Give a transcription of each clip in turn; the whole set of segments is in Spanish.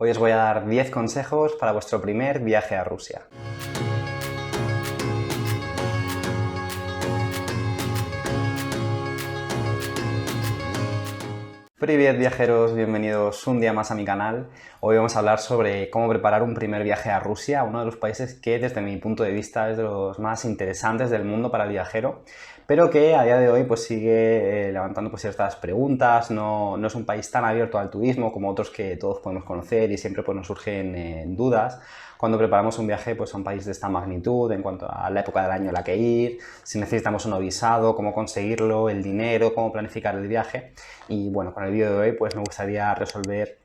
Hoy os voy a dar 10 consejos para vuestro primer viaje a Rusia. Привет viajeros, bienvenidos un día más a mi canal. Hoy vamos a hablar sobre cómo preparar un primer viaje a Rusia, uno de los países que desde mi punto de vista es de los más interesantes del mundo para el viajero, pero que a día de hoy pues sigue levantando pues ciertas preguntas, no es un país tan abierto al turismo como otros que todos podemos conocer y siempre pues, nos surgen dudas cuando preparamos un viaje pues, a un país de esta magnitud, en cuanto a la época del año a la que ir, si necesitamos un visado, cómo conseguirlo, el dinero, cómo planificar el viaje. Y bueno, con el vídeo de hoy pues me gustaría resolver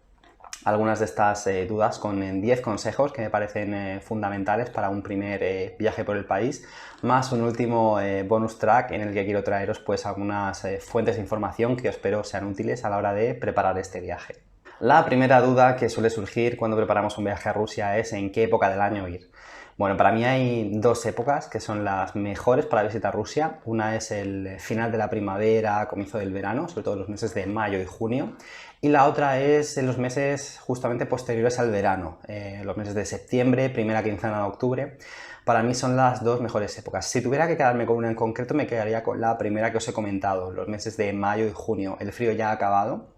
algunas de estas dudas con 10 consejos que me parecen fundamentales para un primer viaje por el país, más un último bonus track en el que quiero traeros pues algunas fuentes de información que espero sean útiles a la hora de preparar este viaje. La primera duda que suele surgir cuando preparamos un viaje a Rusia es en qué época del año ir. Bueno, para mí hay dos épocas que son las mejores para visitar Rusia. Una es el final de la primavera, comienzo del verano, sobre todo los meses de mayo y junio. Y la otra es en los meses justamente posteriores al verano, los meses de septiembre, primera quincena de octubre. Para mí son las dos mejores épocas. Si tuviera que quedarme con una en concreto, me quedaría con la primera que os he comentado, los meses de mayo y junio. El frío ya ha acabado.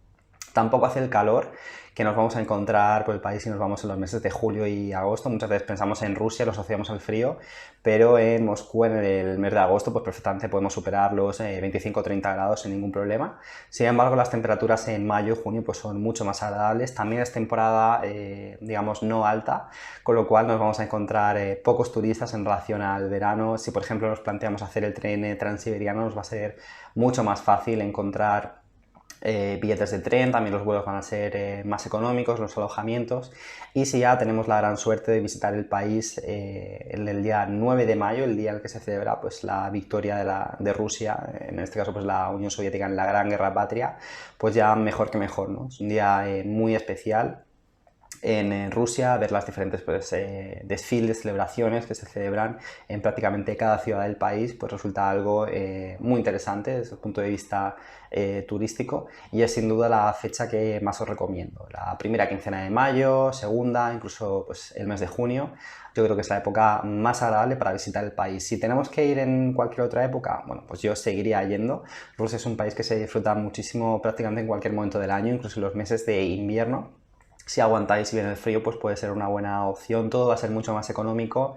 Tampoco hace el calor que nos vamos a encontrar por el país si nos vamos en los meses de julio y agosto. Muchas veces pensamos en Rusia, lo asociamos al frío, pero en Moscú en el mes de agosto pues perfectamente podemos superar los 25 o 30 grados sin ningún problema. Sin embargo, las temperaturas en mayo y junio pues son mucho más agradables. También es temporada, digamos, no alta, con lo cual nos vamos a encontrar pocos turistas en relación al verano. Si, por ejemplo, nos planteamos hacer el tren transiberiano, nos va a ser mucho más fácil encontrar billetes de tren, también los vuelos van a ser más económicos, los alojamientos, y si ya tenemos la gran suerte de visitar el país en el día 9 de mayo, el día en el que se celebra pues, la victoria de Rusia, en este caso pues, la Unión Soviética en la Gran Guerra Patria, pues ya mejor que mejor, ¿no? Es un día muy especial en Rusia, ver las diferentes pues, desfiles, celebraciones que se celebran en prácticamente cada ciudad del país, pues resulta algo muy interesante desde el punto de vista turístico, y es sin duda la fecha que más os recomiendo. La primera quincena de mayo, segunda, incluso pues, el mes de junio, yo creo que es la época más agradable para visitar el país. Si tenemos que ir en cualquier otra época, bueno, pues yo seguiría yendo. Rusia es un país que se disfruta muchísimo prácticamente en cualquier momento del año, incluso en los meses de invierno. Si aguantáis bien el frío, pues puede ser una buena opción. Todo va a ser mucho más económico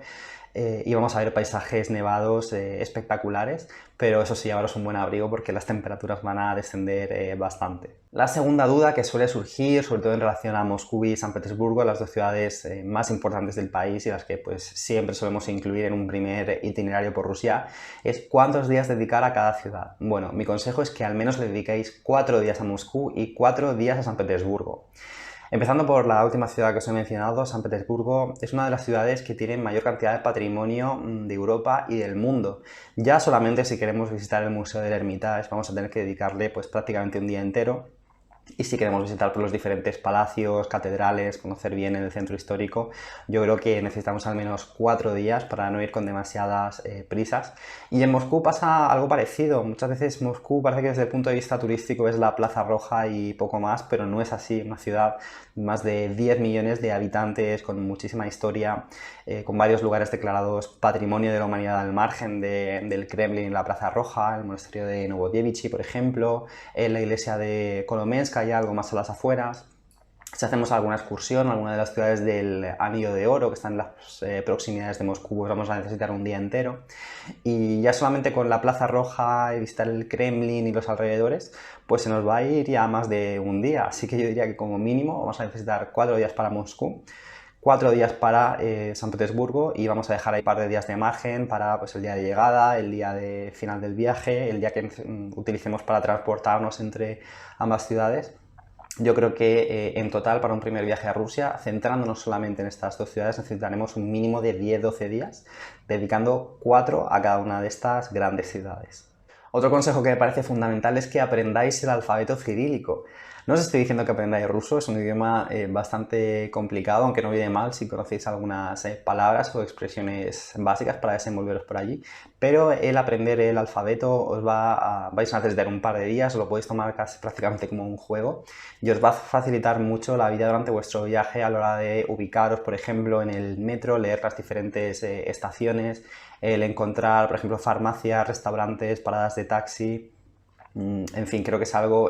y vamos a ver paisajes nevados espectaculares, pero eso sí, llevaros un buen abrigo porque las temperaturas van a descender bastante. La segunda duda que suele surgir, sobre todo en relación a Moscú y San Petersburgo, las dos ciudades más importantes del país y las que pues siempre solemos incluir en un primer itinerario por Rusia, es cuántos días dedicar a cada ciudad. Bueno, mi consejo es que al menos le dediquéis 4 días a Moscú y 4 días a San Petersburgo. Empezando por la última ciudad que os he mencionado, San Petersburgo es una de las ciudades que tienen mayor cantidad de patrimonio de Europa y del mundo. Ya solamente si queremos visitar el Museo del Hermitage vamos a tener que dedicarle pues, prácticamente un día entero. Y si queremos visitar por los diferentes palacios, catedrales, conocer bien el centro histórico, yo creo que necesitamos al menos 4 días para no ir con demasiadas prisas. Y en Moscú pasa algo parecido. Muchas veces Moscú parece que desde el punto de vista turístico es la Plaza Roja y poco más, pero no es así. Una ciudad de más de 10 millones de habitantes, con muchísima historia, con varios lugares declarados Patrimonio de la Humanidad al margen del Kremlin y la Plaza Roja, el monasterio de Novodevichy, por ejemplo, la iglesia de Kolomensk, ya algo más a las afueras. Si hacemos alguna excursión a alguna de las ciudades del Anillo de Oro, que están en las proximidades de Moscú, pues vamos a necesitar un día entero. Y ya solamente con la Plaza Roja y visitar el Kremlin y los alrededores, pues se nos va a ir ya más de un día. Así que yo diría que como mínimo vamos a necesitar 4 días para Moscú, 4 días para San Petersburgo, y vamos a dejar ahí un par de días de margen para pues, el día de llegada, el día de final del viaje, el día que utilicemos para transportarnos entre ambas ciudades. Yo creo que en total para un primer viaje a Rusia, centrándonos solamente en estas dos ciudades, necesitaremos un mínimo de 10-12 días, dedicando 4 a cada una de estas grandes ciudades. Otro consejo que me parece fundamental es que aprendáis el alfabeto cirílico. No os estoy diciendo que aprendáis ruso, es un idioma bastante complicado, aunque no viene mal si conocéis algunas palabras o expresiones básicas para desenvolveros por allí, pero el aprender el alfabeto vais a necesitar un par de días, lo podéis tomar casi prácticamente como un juego y os va a facilitar mucho la vida durante vuestro viaje a la hora de ubicaros, por ejemplo, en el metro, leer las diferentes estaciones, el encontrar, por ejemplo, farmacias, restaurantes, paradas de taxi. En fin, creo que es algo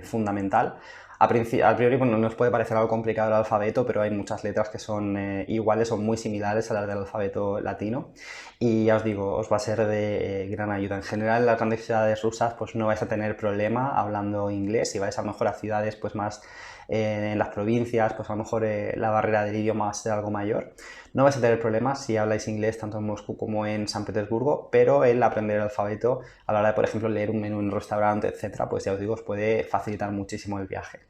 fundamental. Al priori, bueno, nos puede parecer algo complicado el alfabeto, pero hay muchas letras que son iguales o muy similares a las del alfabeto latino. Y ya os digo, os va a ser de gran ayuda. En general, en las grandes ciudades rusas, pues no vais a tener problema hablando inglés. Si vais a lo mejor a ciudades pues más en las provincias, pues a lo mejor la barrera del idioma va a ser algo mayor. No vais a tener problemas si habláis inglés tanto en Moscú como en San Petersburgo, pero el aprender el alfabeto a la hora de, por ejemplo, leer un menú en un restaurante, etcétera, pues ya os digo, os puede facilitar muchísimo el viaje.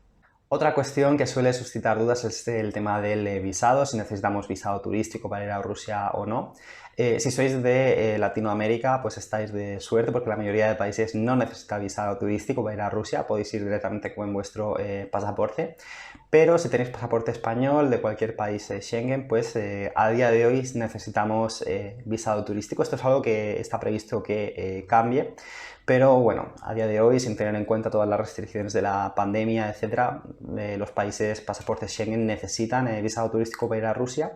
Otra cuestión que suele suscitar dudas es el tema del visado, si necesitamos visado turístico para ir a Rusia o no. Si sois de Latinoamérica, pues estáis de suerte porque la mayoría de países no necesita visado turístico para ir a Rusia, podéis ir directamente con vuestro pasaporte. Pero si tenéis pasaporte español de cualquier país Schengen, pues a día de hoy necesitamos visado turístico. Esto es algo que está previsto que cambie. Pero bueno, a día de hoy, sin tener en cuenta todas las restricciones de la pandemia, etcétera, los países pasaportes Schengen necesitan visado turístico para ir a Rusia.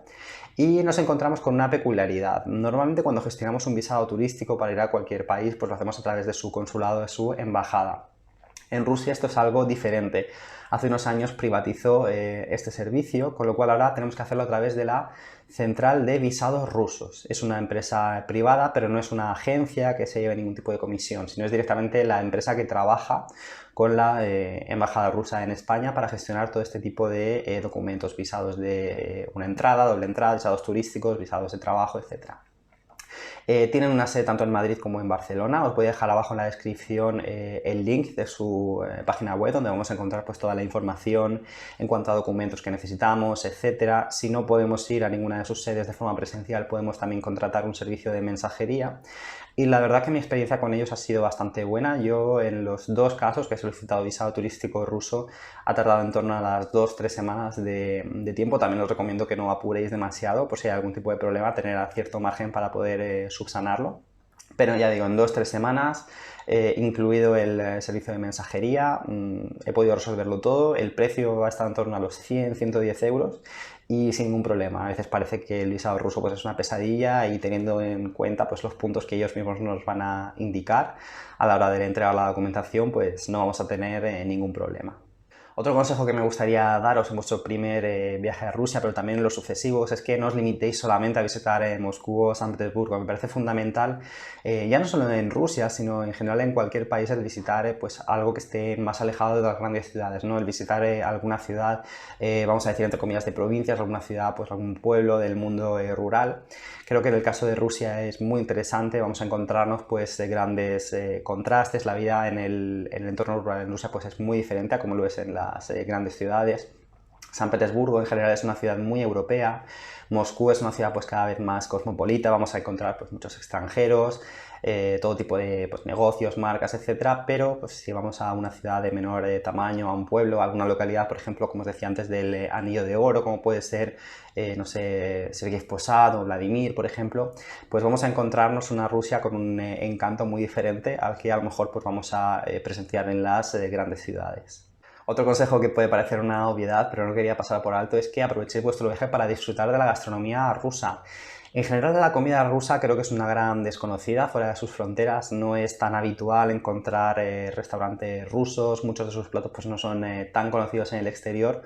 Y nos encontramos con una peculiaridad. Normalmente cuando gestionamos un visado turístico para ir a cualquier país, pues lo hacemos a través de su consulado, de su embajada. En Rusia esto es algo diferente. Hace unos años privatizó este servicio, con lo cual ahora tenemos que hacerlo a través de la Central de Visados Rusos. Es una empresa privada, pero no es una agencia que se lleve ningún tipo de comisión, sino es directamente la empresa que trabaja con la Embajada Rusa en España para gestionar todo este tipo de documentos, visados de una entrada, doble entrada, visados turísticos, visados de trabajo, etc. Tienen una sede tanto en Madrid como en Barcelona. Os voy a dejar abajo en la descripción el link de su página web donde vamos a encontrar pues, toda la información en cuanto a documentos que necesitamos, etcétera. Si no podemos ir a ninguna de sus sedes de forma presencial, podemos también contratar un servicio de mensajería. Y la verdad que mi experiencia con ellos ha sido bastante buena. Yo en los dos casos que he solicitado visado turístico ruso ha tardado en torno a las 2-3 semanas de tiempo. También os recomiendo que no apuréis demasiado por si hay algún tipo de problema, tener cierto margen para poder subsanarlo. Pero ya digo, en 2-3 semanas, incluido el servicio de mensajería, he podido resolverlo todo. El precio va a estar en torno a los 100-110 euros y sin ningún problema. A veces parece que el visado ruso pues, es una pesadilla y teniendo en cuenta pues, los puntos que ellos mismos nos van a indicar a la hora de entregar la documentación, pues no vamos a tener ningún problema. Otro consejo que me gustaría daros en vuestro primer viaje a Rusia, pero también en los sucesivos, es que no os limitéis solamente a visitar Moscú o San Petersburgo. Me parece fundamental, ya no solo en Rusia, sino en general en cualquier país, el visitar pues, algo que esté más alejado de las grandes ciudades, ¿no? El visitar alguna ciudad, vamos a decir entre comillas, de provincias, alguna ciudad, pues algún pueblo del mundo rural. Creo que en el caso de Rusia es muy interesante, vamos a encontrarnos pues grandes contrastes. La vida en el entorno rural en Rusia pues es muy diferente a como lo es en las grandes ciudades. San Petersburgo en general es una ciudad muy europea, Moscú es una ciudad pues cada vez más cosmopolita, vamos a encontrar pues muchos extranjeros, todo tipo de pues, negocios, marcas, etcétera, pero pues, si vamos a una ciudad de menor tamaño, a un pueblo, a alguna localidad, por ejemplo, como os decía antes, del Anillo de Oro, como puede ser, no sé, Sergei Posad o Vladimir, por ejemplo, pues vamos a encontrarnos una Rusia con un encanto muy diferente al que a lo mejor pues, vamos a presenciar en las grandes ciudades. Otro consejo que puede parecer una obviedad, pero no quería pasar por alto, es que aprovechéis vuestro viaje para disfrutar de la gastronomía rusa. En general, la comida rusa creo que es una gran desconocida fuera de sus fronteras. No es tan habitual encontrar restaurantes rusos, muchos de sus platos pues, no son tan conocidos en el exterior,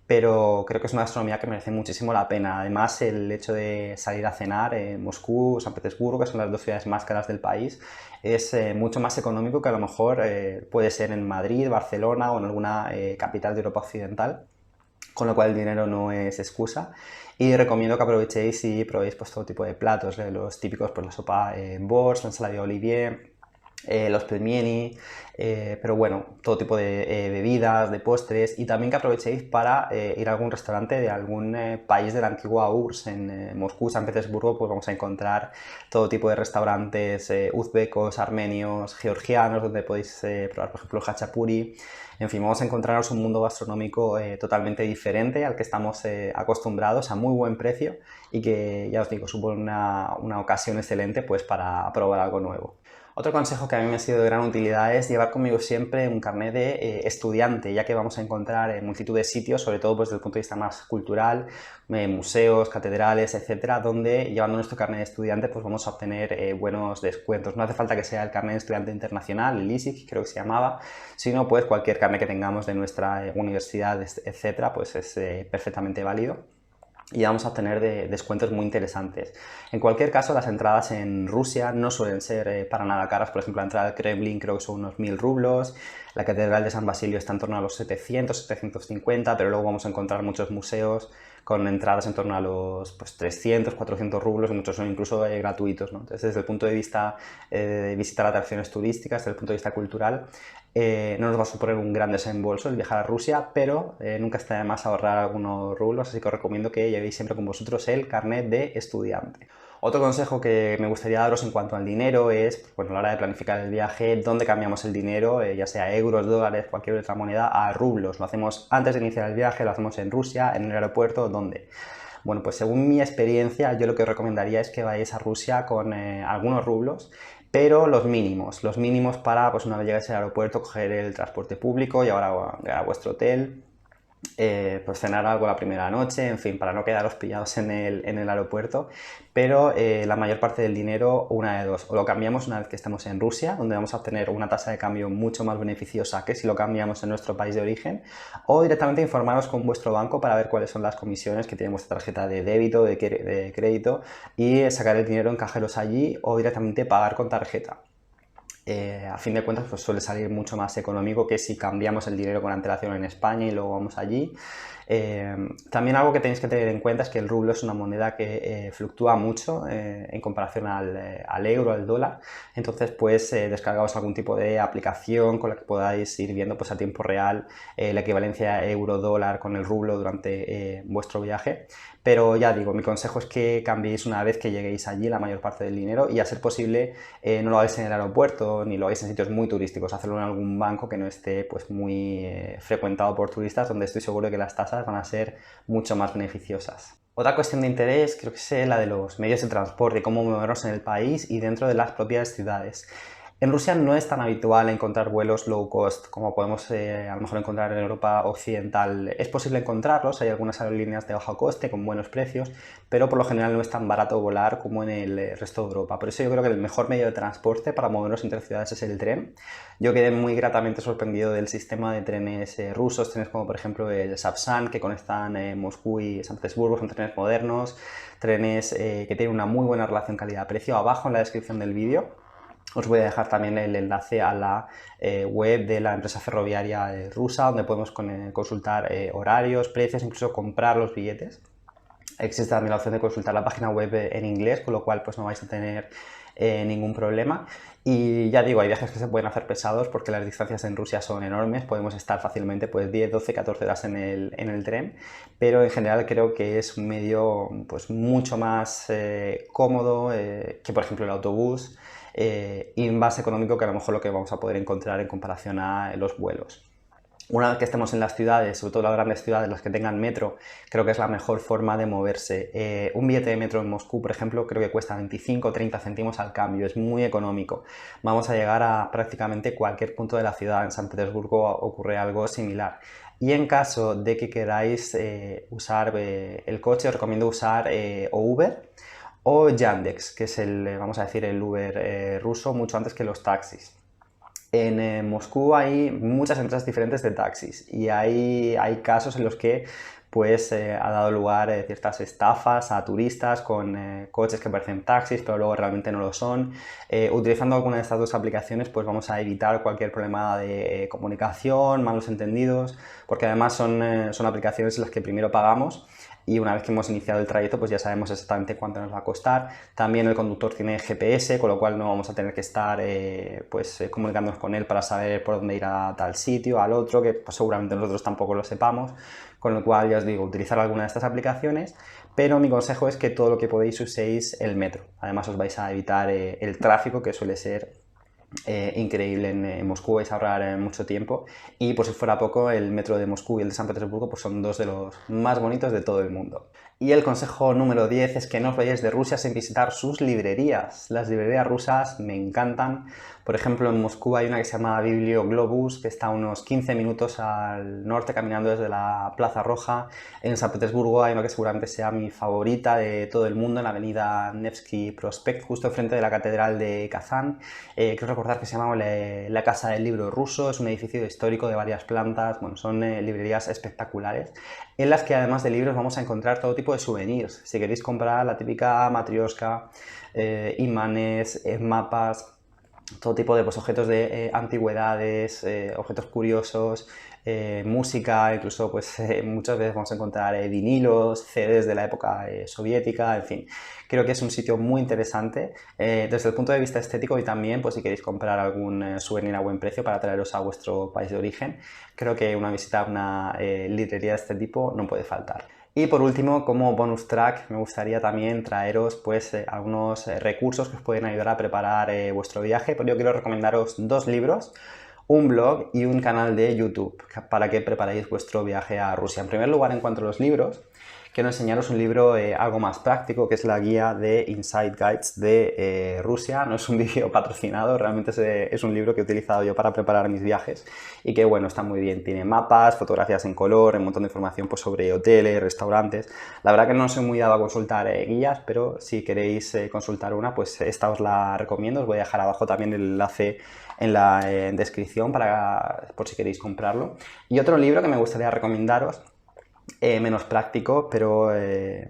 pero creo que es una gastronomía que merece muchísimo la pena. Además, el hecho de salir a cenar en Moscú, San Petersburgo, que son las dos ciudades más caras del país, es mucho más económico que a lo mejor puede ser en Madrid, Barcelona o en alguna capital de Europa Occidental, con lo cual el dinero no es excusa. Y recomiendo que aprovechéis y probéis pues, todo tipo de platos, los típicos, pues la sopa borscht, la ensalada de olivier, los pelmeni, pero bueno, todo tipo de bebidas, de postres, y también que aprovechéis para ir a algún restaurante de algún país de la antigua URSS. En Moscú, San Petersburgo, pues vamos a encontrar todo tipo de restaurantes uzbecos, armenios, georgianos, donde podéis probar, por ejemplo, el hachapuri. En fin, vamos a encontrarnos un mundo gastronómico totalmente diferente al que estamos acostumbrados, a muy buen precio, y que, ya os digo, supone una ocasión excelente pues para probar algo nuevo. Otro consejo que a mí me ha sido de gran utilidad es llevar conmigo siempre un carnet de estudiante, ya que vamos a encontrar en multitud de sitios, sobre todo pues, desde el punto de vista más cultural, museos, catedrales, etcétera, donde llevando nuestro carnet de estudiante pues vamos a obtener buenos descuentos. No hace falta que sea el carnet de estudiante internacional, el ISIC, creo que se llamaba, sino pues cualquier carnet que tengamos de nuestra universidad, etcétera, pues es perfectamente válido. Y vamos a obtener descuentos muy interesantes. En cualquier caso, las entradas en Rusia no suelen ser para nada caras. Por ejemplo, la entrada al Kremlin creo que son unos 1000 rublos, la Catedral de San Basilio está en torno a los 700, 750, pero luego vamos a encontrar muchos museos con entradas en torno a los pues, 300, 400 rublos, y muchos son incluso gratuitos, ¿no? Entonces, desde el punto de vista de visitar atracciones turísticas, desde el punto de vista cultural, no nos va a suponer un gran desembolso el viajar a Rusia, pero nunca está de más ahorrar algunos rublos, así que os recomiendo que llevéis siempre con vosotros el carnet de estudiante. Otro consejo que me gustaría daros en cuanto al dinero es, bueno, a la hora de planificar el viaje, dónde cambiamos el dinero, ya sea euros, dólares, cualquier otra moneda, a rublos. Lo hacemos antes de iniciar el viaje, lo hacemos en Rusia, en el aeropuerto, ¿dónde? Bueno, pues según mi experiencia, yo lo que os recomendaría es que vayáis a Rusia con algunos rublos, pero los mínimos para, pues una vez llegáis al aeropuerto, coger el transporte público, llegar a vuestro hotel, pues cenar algo la primera noche, en fin, para no quedaros pillados en el aeropuerto, pero la mayor parte del dinero, una de dos, o lo cambiamos una vez que estemos en Rusia, donde vamos a obtener una tasa de cambio mucho más beneficiosa que si lo cambiamos en nuestro país de origen, o directamente informaros con vuestro banco para ver cuáles son las comisiones que tiene vuestra tarjeta de débito, de crédito, y sacar el dinero en cajeros allí o directamente pagar con tarjeta. A fin de cuentas pues suele salir mucho más económico que si cambiamos el dinero con antelación en España y luego vamos allí. También algo que tenéis que tener en cuenta es que el rublo es una moneda que fluctúa mucho en comparación al euro, al dólar. Entonces pues descargaos algún tipo de aplicación con la que podáis ir viendo pues a tiempo real la equivalencia euro-dólar con el rublo durante vuestro viaje. Pero ya digo, mi consejo es que cambiéis una vez que lleguéis allí la mayor parte del dinero, y a ser posible no lo hagáis en el aeropuerto ni lo hagáis en sitios muy turísticos, hacerlo en algún banco que no esté pues muy frecuentado por turistas, donde estoy seguro que las tasas van a ser mucho más beneficiosas. Otra cuestión de interés creo que es la de los medios de transporte, cómo movernos en el país y dentro de las propias ciudades. En Rusia no es tan habitual encontrar vuelos low cost como podemos a lo mejor encontrar en Europa occidental. Es posible encontrarlos, hay algunas aerolíneas de bajo coste con buenos precios, pero por lo general no es tan barato volar como en el resto de Europa. Por eso yo creo que el mejor medio de transporte para movernos entre ciudades es el tren. Yo quedé muy gratamente sorprendido del sistema de trenes rusos, trenes como por ejemplo el Savsan, que conectan Moscú y San Petersburgo, son trenes modernos, trenes que tienen una muy buena relación calidad-precio. Abajo en la descripción del vídeo os voy a dejar también el enlace a la web de la empresa ferroviaria rusa, donde podemos consultar horarios, precios, incluso comprar los billetes. Existe también la opción de consultar la página web en inglés, con lo cual pues no vais a tener ningún problema. Y ya digo, hay viajes que se pueden hacer pesados porque las distancias en Rusia son enormes, podemos estar fácilmente pues 10, 12, 14 horas en el tren, pero en general creo que es un medio pues mucho más cómodo que por ejemplo el autobús, y más económico que a lo mejor lo que vamos a poder encontrar en comparación a los vuelos. Una vez que estemos en las ciudades, sobre todo las grandes ciudades, las que tengan metro, creo que es la mejor forma de moverse. Un billete de metro en Moscú, por ejemplo, creo que cuesta 25 o 30 céntimos al cambio, es muy económico. Vamos a llegar a prácticamente cualquier punto de la ciudad. En San Petersburgo ocurre algo similar. Y en caso de que queráis usar el coche, os recomiendo usar o Uber o Yandex, que es vamos a decir, el Uber ruso, mucho antes que los taxis. En Moscú hay muchas empresas diferentes de taxis y hay casos en los que pues ha dado lugar ciertas estafas a turistas con coches que parecen taxis pero luego realmente no lo son. Utilizando alguna de estas dos aplicaciones pues vamos a evitar cualquier problema de comunicación, malos entendidos, porque además son aplicaciones en las que primero pagamos y una vez que hemos iniciado el trayecto pues ya sabemos exactamente cuánto nos va a costar. También el conductor tiene GPS, con lo cual no vamos a tener que estar comunicándonos con él para saber por dónde ir a tal sitio, al otro, que pues, seguramente nosotros tampoco lo sepamos, con lo cual ya os digo, utilizar alguna de estas aplicaciones, pero mi consejo es que todo lo que podéis uséis el metro. Además os vais a evitar el tráfico, que suele ser increíble en Moscú, vais a ahorrar mucho tiempo, y por si fuera poco, el metro de Moscú y el de San Petersburgo pues son dos de los más bonitos de todo el mundo. Y el consejo número 10 es que no os vayáis de Rusia sin visitar sus librerías. Las librerías rusas me encantan. Por ejemplo, en Moscú hay una que se llama Biblioglobus, que está a unos 15 minutos al norte caminando desde la Plaza Roja. En San Petersburgo hay una que seguramente sea mi favorita de todo el mundo, en la avenida Nevsky Prospekt, justo enfrente de la Catedral de Kazán. Creo recordar que se llama la Casa del Libro Ruso, es un edificio histórico de varias plantas, bueno, son librerías espectaculares, en las que además de libros vamos a encontrar todo tipo de souvenirs. Si queréis comprar la típica matrioshka, imanes, mapas, todo tipo de pues, objetos de antigüedades, objetos curiosos, música, incluso pues, muchas veces vamos a encontrar vinilos, CDs de la época soviética, en fin. Creo que es un sitio muy interesante desde el punto de vista estético, y también pues, si queréis comprar algún souvenir a buen precio para traeros a vuestro país de origen, creo que una visita a una librería de este tipo no puede faltar. Y por último, como bonus track, me gustaría también traeros pues, algunos recursos que os pueden ayudar a preparar vuestro viaje. Pero yo quiero recomendaros dos libros, un blog y un canal de YouTube para que preparéis vuestro viaje a Rusia. En primer lugar, en cuanto a los libros, quiero enseñaros un libro algo más práctico, que es la guía de Inside Guides de Rusia. No es un vídeo patrocinado, realmente es un libro que he utilizado yo para preparar mis viajes y que, bueno, está muy bien. Tiene mapas, fotografías en color, un montón de información pues, sobre hoteles, restaurantes. La verdad que no soy muy dado a consultar guías, pero si queréis consultar una, pues esta os la recomiendo. Os voy a dejar abajo también el enlace en la descripción por si queréis comprarlo. Y otro libro que me gustaría recomendaros, menos práctico, pero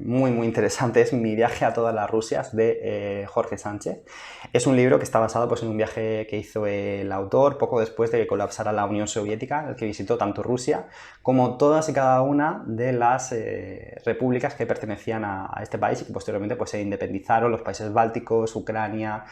muy interesante, es Mi viaje a todas las Rusias, de Jorge Sánchez. Es un libro que está basado pues, en un viaje que hizo el autor poco después de que colapsara la Unión Soviética, en el que visitó tanto Rusia como todas y cada una de las repúblicas que pertenecían a este país y que posteriormente pues, se independizaron: los países bálticos, Ucrania,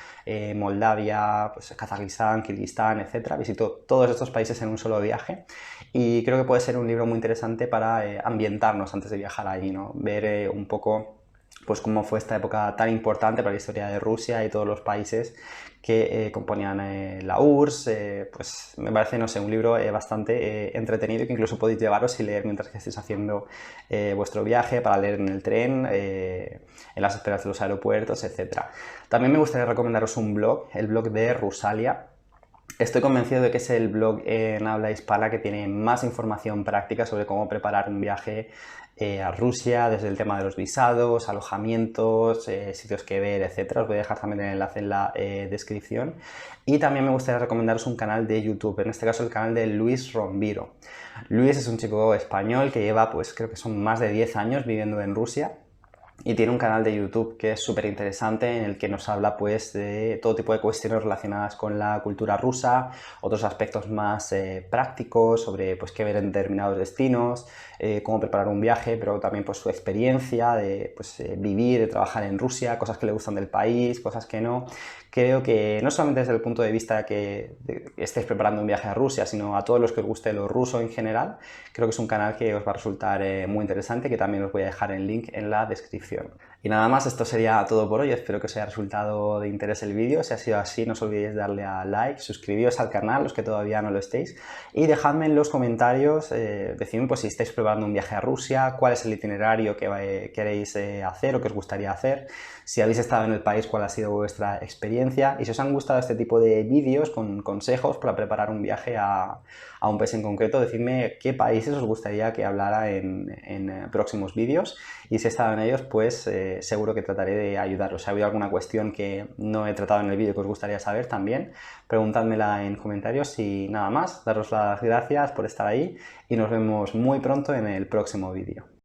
Moldavia, pues, Kazajistán, Kirguistán, etc. Visitó todos estos países en un solo viaje, y creo que puede ser un libro muy interesante para ambientarnos antes de viajar allí, ¿no? Ver un poco pues cómo fue esta época tan importante para la historia de Rusia y todos los países que componían la URSS. Pues me parece, no sé, un libro bastante entretenido, que incluso podéis llevaros y leer mientras que estéis haciendo vuestro viaje, para leer en el tren, en las esperas de los aeropuertos, etc. También me gustaría recomendaros un blog, el blog de Rusalia. Estoy convencido de que es el blog en habla hispana que tiene más información práctica sobre cómo preparar un viaje a Rusia, desde el tema de los visados, alojamientos, sitios que ver, etc. Os voy a dejar también el enlace en la descripción. Y también me gustaría recomendaros un canal de YouTube, en este caso el canal de Luis Rombiro. Luis es un chico español que lleva, pues creo que son más de 10 años viviendo en Rusia, y tiene un canal de YouTube que es súper interesante, en el que nos habla pues, de todo tipo de cuestiones relacionadas con la cultura rusa, otros aspectos más prácticos sobre pues, qué ver en determinados destinos, cómo preparar un viaje, pero también pues, su experiencia de pues, vivir, de trabajar en Rusia, cosas que le gustan del país, cosas que no. Creo que no solamente desde el punto de vista que estéis preparando un viaje a Rusia, sino a todos los que os guste lo ruso en general, creo que es un canal que os va a resultar muy interesante, que también os voy a dejar el link en la descripción. Y nada más, esto sería todo por hoy. Espero que os haya resultado de interés el vídeo. Si ha sido así, no os olvidéis darle a like, suscribiros al canal, los que todavía no lo estéis, y dejadme en los comentarios, decidme pues, si estáis preparando un viaje a Rusia, cuál es el itinerario que queréis hacer o que os gustaría hacer, si habéis estado en el país, cuál ha sido vuestra experiencia, y si os han gustado este tipo de vídeos con consejos para preparar un viaje a un país en concreto, decidme qué países os gustaría que hablara en próximos vídeos, y si he estado en ellos, pues seguro que trataré de ayudaros. Si ha habido alguna cuestión que no he tratado en el vídeo que os gustaría saber, también preguntádmela en comentarios. Y nada más, daros las gracias por estar ahí, y nos vemos muy pronto en el próximo vídeo.